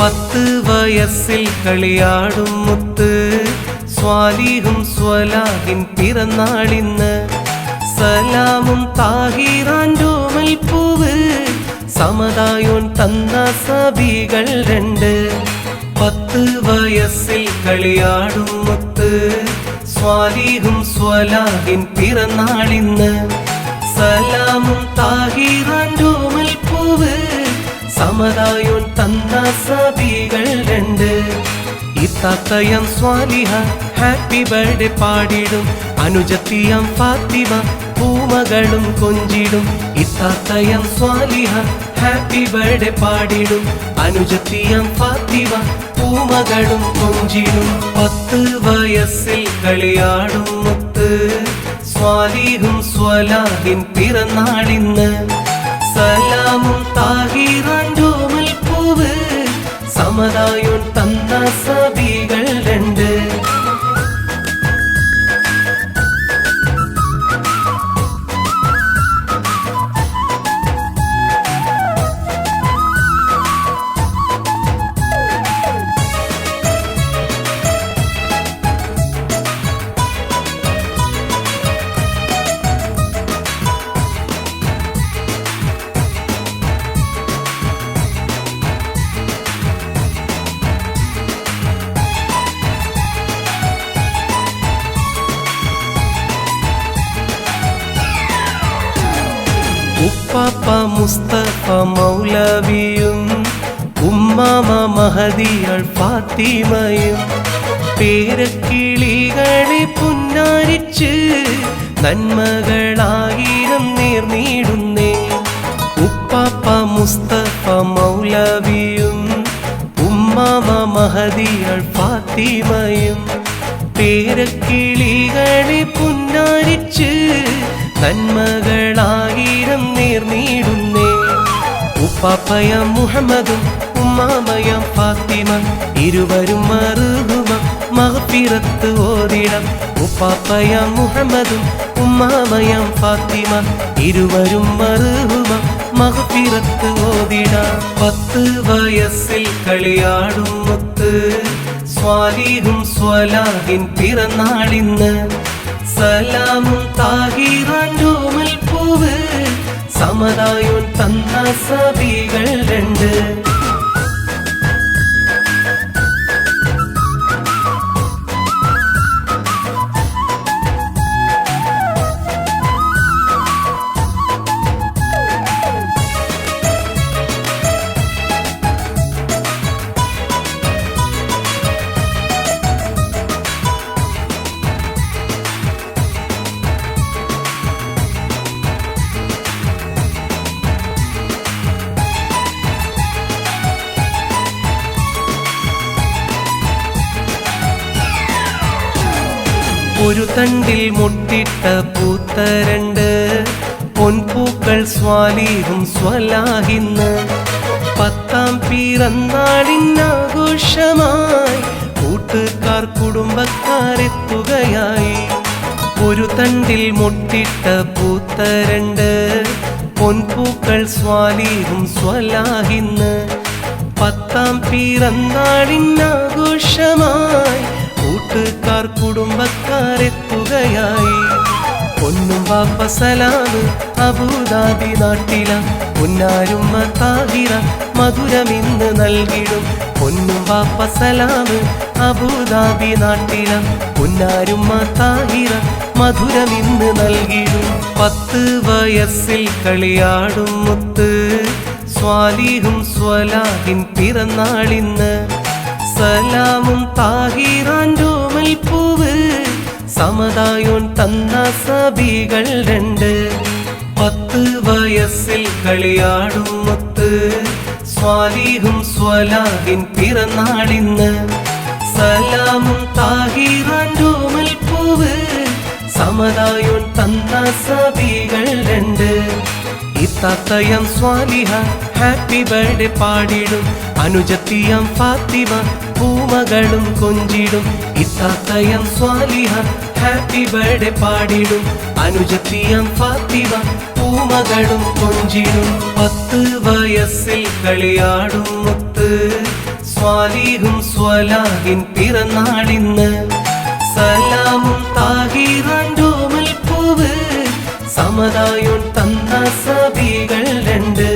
10 വയസ്സിൽ കളിയാടും മുത്ത് സ്വാലിഹും സ്വലാഹിൻ പിറന്നാളിന്ന്. സലാമും താഹിറാൻഡോമൽ പൂവ് സമതായോൻ തന്ന സബികൾ 2. 10 വയസ്സിൽ കളിയാടും മുത്ത് സ്വാലിഹും സ്വലാഹിൻ പിറന്നാളിന്ന്. സലാമും താഹിറാൻഡോമൽ പൂവ് സമതായോൻ തന്ന സബികൾ 2. ഇത്താത്തയം സ്വാലിഹ ഹാപ്പി ബർത്ത്ഡേ പാടിടും. അനുജത്തിയം ഫാത്തിമ പൂമകളും കൊഞ്ചിടും. ഇത്താത്തയം സ്വാലിഹ ഹാപ്പി ബർത്ത്ഡേ പാടിടും. അനുജത്തിയം ഫാത്തിമ പൂമകളും കൊഞ്ചിടും. 10 വയസ്സിൽ കളിയാടും മുത്ത് സ്വാലിഹും സ്വലാഹിൻ പിറന്നാളിന്ന്. സലാമും താഹിറാൻഡോമൽ പൂവ് സമതായോൻ തന്ന സബികൾ 2. ഉപ്പാപ്പ മുസ്തഫ മൗലവിയും ഉമ്മാമ മഹദിയൾ ഫാത്തിമയും പേരക്കിളികളെ പുന്നാരിച്ച് നന്മകളായിരം നേർന്നിടുന്നേ. ഉപ്പാപ്പ മുസ്തഫ മൗലവിയും ഉമ്മാമ മഹദിയൾ ഫാത്തിമയും പേരക്കിളികളെ പുന്നാരിച്ച് നന്മകളായിരം നേർന്നിടുന്നേ. ഉപ്പാപ്പയം മുഹമ്മദും ഉമ്മാമയം ഫാത്തിമ ഇരുവരും മറുകുമ മഗ്ഫിറത്ത് ഓതിടം. ഉപ്പാപ്പയം മുഹമ്മദും ഉമ്മാമയം ഫാത്തിമ ഇരുവരും മറുകുമ മഗ്ഫിറത്ത് ഓതിടം. 10 വയസ്സിൽ കളിയാടും മുത്ത് സ്വാലിഹും സ്വലാഹിൻ പിറന്നാളിന്ന്. സലാമും താഹിറാൻഡോമൽ പൂവ് സമതായോൻ തന്ന സബികൾ 2. ഒരു തണ്ടിൽ മുട്ടിട്ട പൂത്ത 2 പൊൻപൂക്കൾ സ്വാലിഹും സ്വലാഹിന്ന്. 10ാം പിറന്നാളിനാഘോഷമായി കൂട്ടുകാർ കുടുംബക്കാരെത്തുകയായി. ഒരു തണ്ടിൽ മുട്ടിട്ട പൂത്ത 2 പൊൻപൂക്കൾ സ്വാലിഹും സ്വലാഹിന്ന്. 10ാം പിറന്നാളിനാഘോഷമായി കൂട്ടുകാർ കുടുംബക്കാരെത്തുകയായി. പൊന്നും വാപ്പ സലാമ് അബുദാബി നാട്ടില പൊന്നാരുമ്മ താഹിറ മധുരമിന്ന് നൽകിടും. പൊന്നും വാപ്പ സലാമ് അബുദാബി നാട്ടില പൊന്നാരുമ്മ താഹിറ മധുരമിന്ന് നൽകിടും. 10 വയസ്സിൽ കളിയാടും മുത്ത് സ്വാലിഹും സ്വലാഹിൻ പിറന്നാളിന്ന്. സലാമും താഹിറാൻഡോമൽ പൂവ് സമതായോൻ തന്ന സബികൾ 2. 10 വയസ്സിൽ കളിയാടും മുത്ത് സ്വാലിഹും സ്വലാഹിൻ പിറന്നാളിന്ന്. സലാമും താഹിറാൻഡോമൽ പൂവ് സമതായോൻ തന്ന സബികൾ 2. ഇത്താത്തയം സ്വാലിഹ ഹാപ്പി ബർത്ത്ഡേ പാടിടും. അനുജത്തിയം ഫാത്തിമ പൂമകളും കൊഞ്ചിടും. ഇത്താത്തയം സ്വാലിഹ ഹാപ്പി ബർത്ത്ഡേ പാടിടും. അനുജത്തിയം ഫാത്തിമ പൂമകളും കൊഞ്ചിടും. 10 വയസ്സിൽ കളിയാടും മുത്ത് സ്വാലിഹും സ്വലാഹിൻ പിറന്നാളിന്ന് സലാമും താഹിറാൻഡോമൽ പൂവ് സമതായോൻ തന്ന സബികൾ രണ്ട്